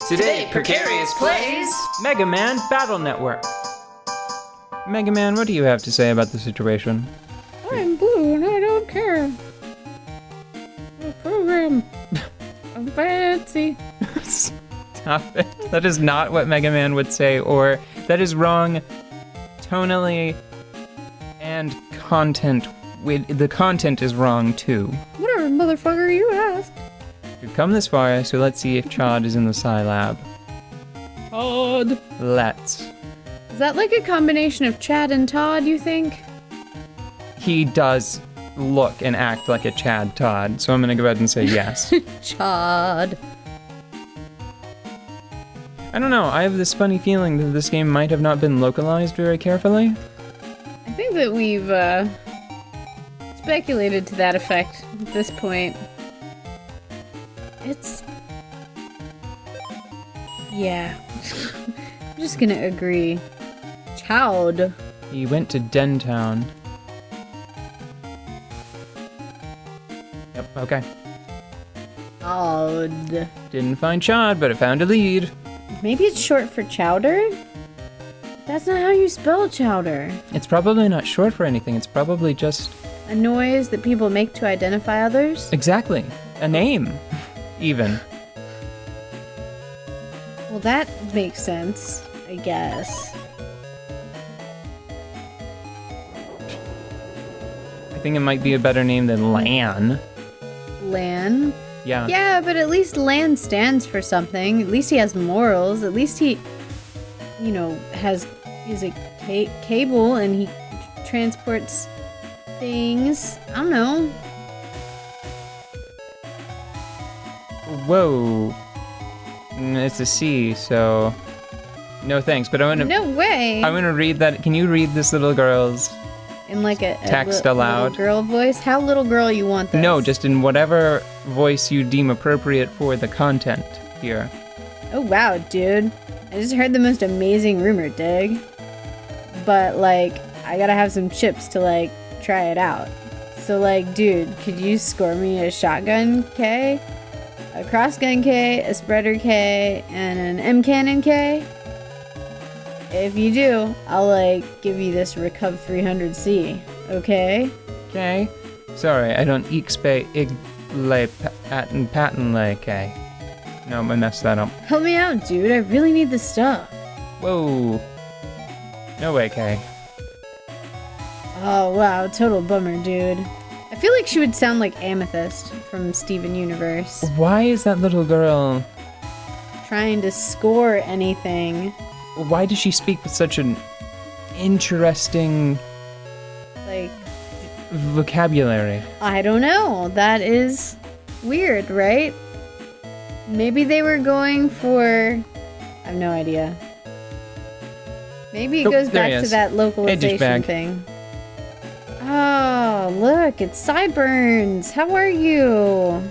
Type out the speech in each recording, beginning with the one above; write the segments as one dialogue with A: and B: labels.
A: Today, Precarious plays
B: Mega Man Battle Network. Mega Man, what do you have to say about the situation?
C: I'm blue and I don't care. The program. I'm fancy.
B: Stop it. That is not what Mega Man would say, or that is wrong tonally and content. The content is wrong too.
C: Whatever, motherfucker, you asked.
B: We've come this far, so let's see if Chad is in the Psi Lab.
C: Todd.
B: Let's.
C: Is that like a combination of Chad and Todd, you think?
B: He does look and act like a Chad Todd, so I'm gonna go ahead and say yes.
C: Chad.
B: I don't know, I have this funny feeling that this game might have not been localized very carefully.
C: I think that we've speculated to that effect at this point. Yeah. I'm just gonna agree. Chowd.
B: He went to Dentown. Yep, okay.
C: Chowd.
B: Didn't find Chad, but I found a lead.
C: Maybe it's short for chowder? That's not how you spell chowder.
B: It's probably not short for anything, it's probably just...
C: A noise that people make to identify others?
B: Exactly. A name, even.
C: Well, that makes sense, I guess.
B: I think it might be a better name than Lan.
C: Lan?
B: Yeah.
C: Yeah, but at least Lan stands for something. At least he has morals. At least he, you know, he's a cable and he transports things. I don't know.
B: Whoa. It's a C, so... No thanks, but I'm gonna...
C: No way!
B: I'm gonna read that. Can you read this little girl's...
C: In like a
B: text aloud?
C: Little girl voice? How little girl you want this?
B: No, just in whatever voice you deem appropriate for the content here.
C: Oh wow, dude. I just heard the most amazing rumor, dig. But like, I gotta have some chips to like, try it out. So like, dude, could you score me a shotgun K? A crossgun K, a spreader K, and an M cannon K? If you do, I'll like give you this Recuv 300C, okay?
B: Okay. Sorry, I don't expe igle patent lay K. No, I messed that up.
C: Help me out, dude. I really need the stuff.
B: Whoa. No way, K.
C: Oh wow, total bummer, dude. I feel like she would sound like Amethyst from Steven Universe.
B: Why is that little girl...
C: Trying to score anything.
B: Why does she speak with such an interesting...
C: Like...
B: vocabulary?
C: I don't know. That is weird, right? Maybe they were going for... I have no idea. Maybe it goes back to that localization thing. Oh, look, it's Sideburns. How are you?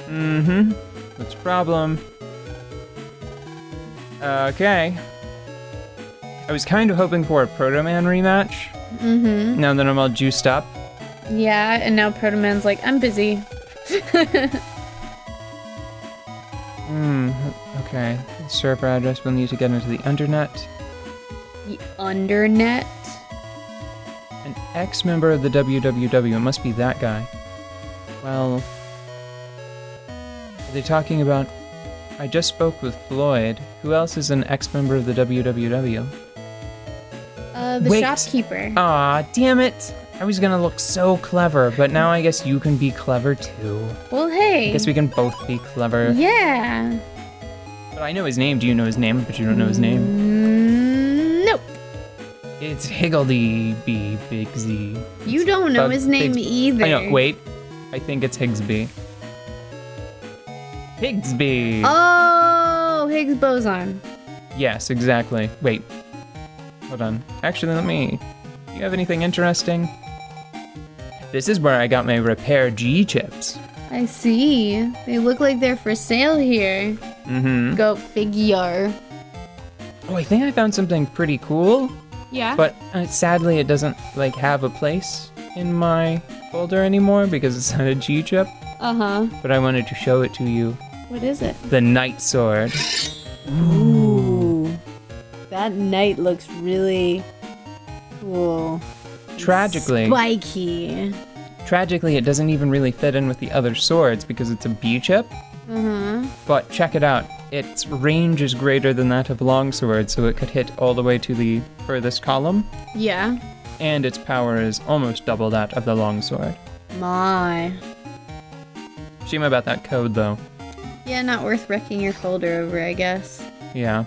B: Mm-hmm. What's the problem? Okay. I was kind of hoping for a Proto Man rematch.
C: Mm-hmm.
B: Now that I'm all juiced up.
C: Yeah, and now Proto Man's like, I'm busy.
B: Okay. The server address we'll need to get into the undernet.
C: The undernet?
B: An ex-member of the WWW. It must be that guy. Well... Are they talking about... I just spoke with Floyd. Who else is an ex-member of the WWW?
C: The shopkeeper.
B: Aw, damn it! I was gonna look so clever, but now I guess you can be clever too.
C: Well, hey.
B: I guess we can both be clever.
C: Yeah.
B: But I know his name. Do you know his name? But you don't know his name.
C: Nope.
B: It's Higgledy Big Z.
C: You don't know his name either.
B: I know, wait. I think it's Higsby. Higsby!
C: Oh, Higgs boson.
B: Yes, exactly. Wait. Hold on. Actually, do you have anything interesting? This is where I got my repair G chips.
C: I see. They look like they're for sale here.
B: Mm-hmm.
C: Go figure.
B: Oh, I think I found something pretty cool.
C: Yeah.
B: But sadly, it doesn't like have a place in my folder anymore because it's not a G chip.
C: Uh-huh.
B: but I wanted to show it to you.
C: What is it?
B: The Knight Sword.
C: Ooh. That knight looks really cool.
B: Tragically,
C: Spiky.
B: it doesn't even really fit in with the other swords because it's a B chip.
C: Uh-huh.
B: But check it out. Its range is greater than that of longsword, so it could hit all the way to the furthest column.
C: Yeah.
B: And its power is almost double that of the longsword.
C: My.
B: Shame about that code, though.
C: Yeah, not worth wrecking your folder over, I guess.
B: Yeah.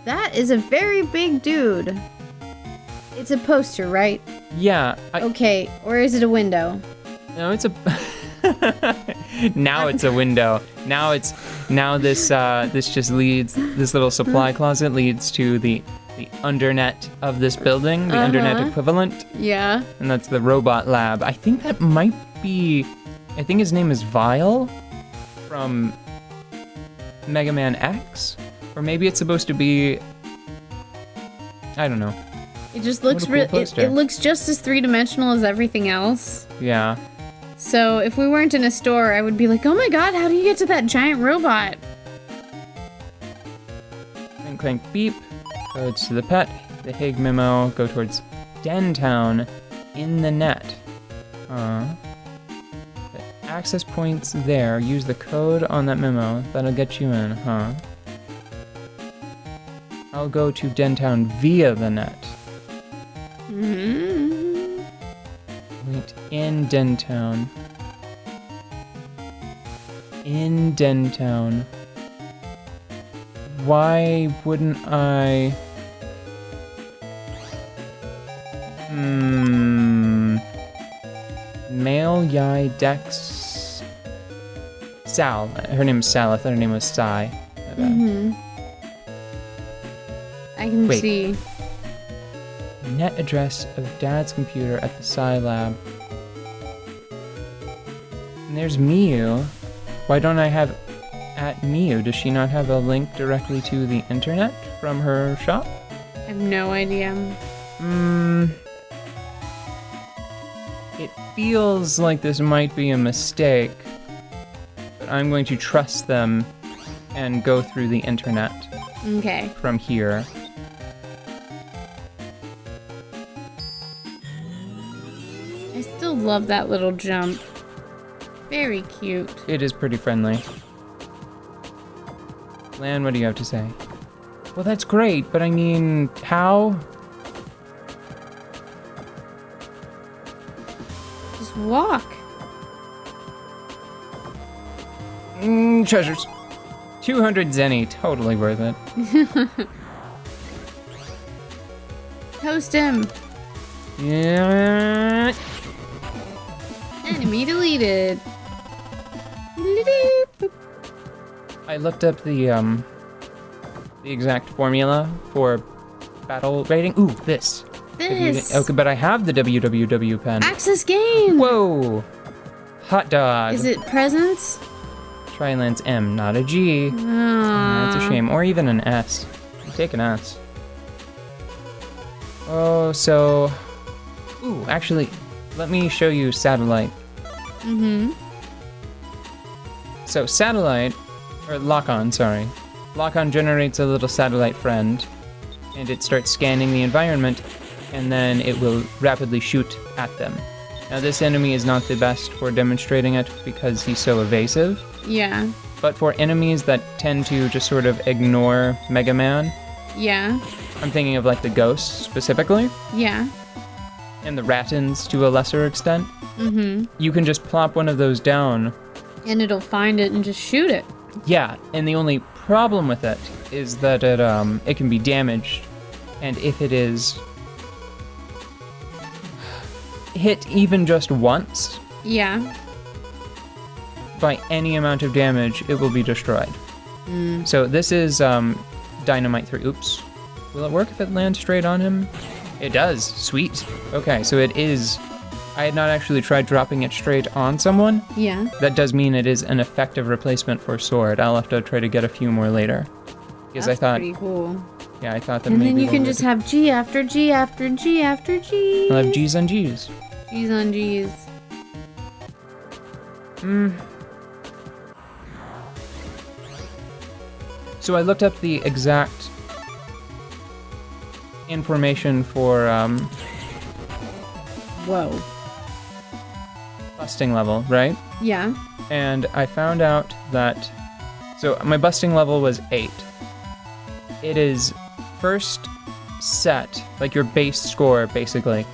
C: That is a very big dude. It's a poster, right?
B: Yeah.
C: Okay, or is it a window?
B: No, it's a... Now it's a window. Now this just leads, this little supply closet leads to the undernet of this building, the undernet equivalent.
C: Yeah.
B: And that's the robot lab. I think that might be, I think his name is Vile from MegaMan.exe, or maybe it's supposed to be, I don't know.
C: It just looks
B: What a cool poster.
C: it looks just as three-dimensional as everything else.
B: Yeah.
C: So if we weren't in a store, I would be like, oh my god, how do you get to that giant robot?
B: Clank, clank, beep. Codes to the pet. The Hig memo. Go towards Dentown in the net. The access point's there. Use the code on that memo. That'll get you in, huh? I'll go to Dentown via the net.
C: Mm-hmm.
B: Wait, in Dentown. In Dentown. Why wouldn't I... Male Yai Dex... Sal. Her name is Sal. I thought her name was Sai. My bad.
C: Mm-hmm. I can
B: Wait.
C: see.
B: Net address of Dad's computer at the Sci Lab. And there's Miu. Why don't I have at Miu? Does she not have a link directly to the internet from her shop?
C: I have no idea.
B: It feels like this might be a mistake, but I'm going to trust them and go through the internet
C: Okay.
B: from here.
C: I still love that little jump. Very cute.
B: It is pretty friendly. Lan, what do you have to say? Well, that's great, but I mean, how?
C: Just walk.
B: Treasures. 200 zenny, totally worth it.
C: Toast him.
B: Yeah.
C: Enemy deleted.
B: I looked up the exact formula for battle rating. Ooh, this.
C: This.
B: Okay, but I have the www pen.
C: Access game.
B: Whoa. Hot dog.
C: Is it presents?
B: Try Lance M, not a G. That's a shame. Or even an S. Take an S. Oh, so... Ooh, actually, let me show you Satellite.
C: Mm-hmm.
B: So Satellite, or Lock-On, sorry. Lock-On generates a little satellite friend, and it starts scanning the environment, and then it will rapidly shoot at them. Now this enemy is not the best for demonstrating it because he's so evasive.
C: Yeah.
B: But for enemies that tend to just sort of ignore Mega Man,
C: Yeah.
B: I'm thinking of like the ghosts specifically,
C: Yeah.
B: and the Rattans to a lesser extent,
C: Mm-hmm.
B: you can just plop one of those down.
C: And it'll find it and just shoot it.
B: Yeah, and the only problem with it is that it can be damaged, and if it is hit even just once
C: Yeah.
B: by any amount of damage, it will be destroyed. So this is Dynamite 3. Oops. Will it work if it lands straight on him? It does. Sweet. Okay, so it is... I had not actually tried dropping it straight on someone.
C: Yeah.
B: That does mean it is an effective replacement for sword. I'll have to try to get a few more later. Because
C: That's
B: I thought...
C: pretty cool.
B: Yeah, I thought that
C: And
B: maybe...
C: then you can
B: they
C: just
B: would-
C: have G after G after G after G.
B: I'll have G's on G's.
C: G's on G's.
B: So I looked up the exact information for
C: Whoa.
B: busting level, right?
C: Yeah.
B: And I found out that, so my busting level was 8. It is first set, like your base score basically,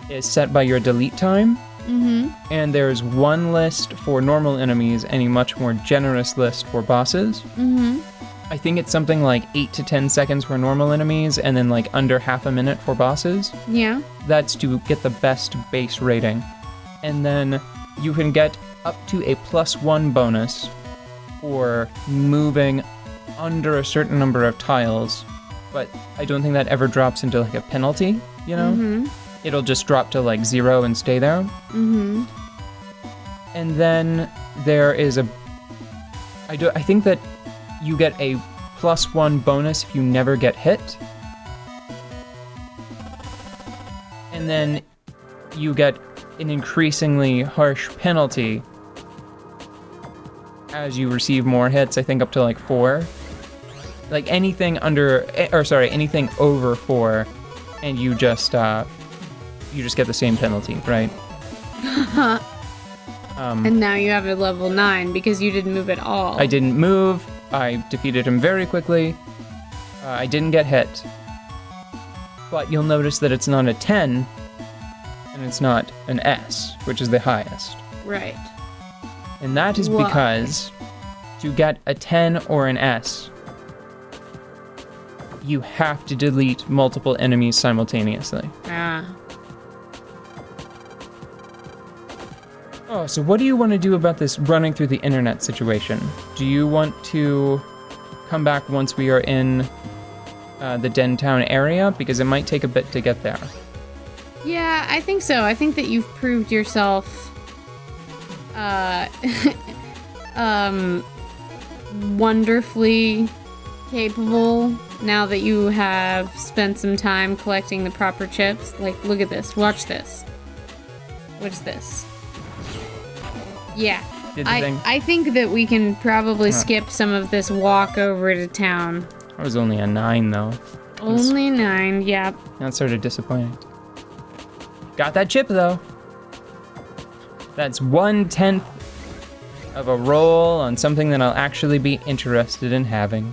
B: is set by your delete time.
C: Mm-hmm.
B: And there's one list for normal enemies and a much more generous list for bosses.
C: Mm-hmm.
B: I think it's something like 8 to 10 seconds for normal enemies and then like under half a minute for bosses.
C: Yeah.
B: That's to get the best base rating. And then you can get up to a +1 bonus for moving under a certain number of tiles. But I don't think that ever drops into like a penalty, you know?
C: Mm-hmm.
B: It'll just drop to like 0 and stay there.
C: Mm-hmm.
B: And then there is I think that you get a +1 bonus if you never get hit. And then you get an increasingly harsh penalty as you receive more hits, I think up to like 4. Like anything anything over 4, and you just get the same penalty, right?
C: And now you have a level 9 because you didn't move at all.
B: I didn't move. I defeated him very quickly. I didn't get hit. But you'll notice that it's not a 10, and it's not an S, which is the highest.
C: Right.
B: And that is
C: Why?
B: because to get a 10 or an S, you have to delete multiple enemies simultaneously.
C: Ah.
B: Oh, so what do you want to do about this running through the internet situation? Do you want to come back once we are in the Dentown area? Because it might take a bit to get there.
C: Yeah, I think so. I think that you've proved yourself wonderfully capable now that you have spent some time collecting the proper chips. Like, look at this. Watch this. What's this? Yeah.
B: Did the thing?
C: I think that we can probably skip some of this walk over to town.
B: I was only a 9, though.
C: Only 9, yep.
B: That's sort of disappointing. Got that chip, though. That's 1/10 of a roll on something that I'll actually be interested in having.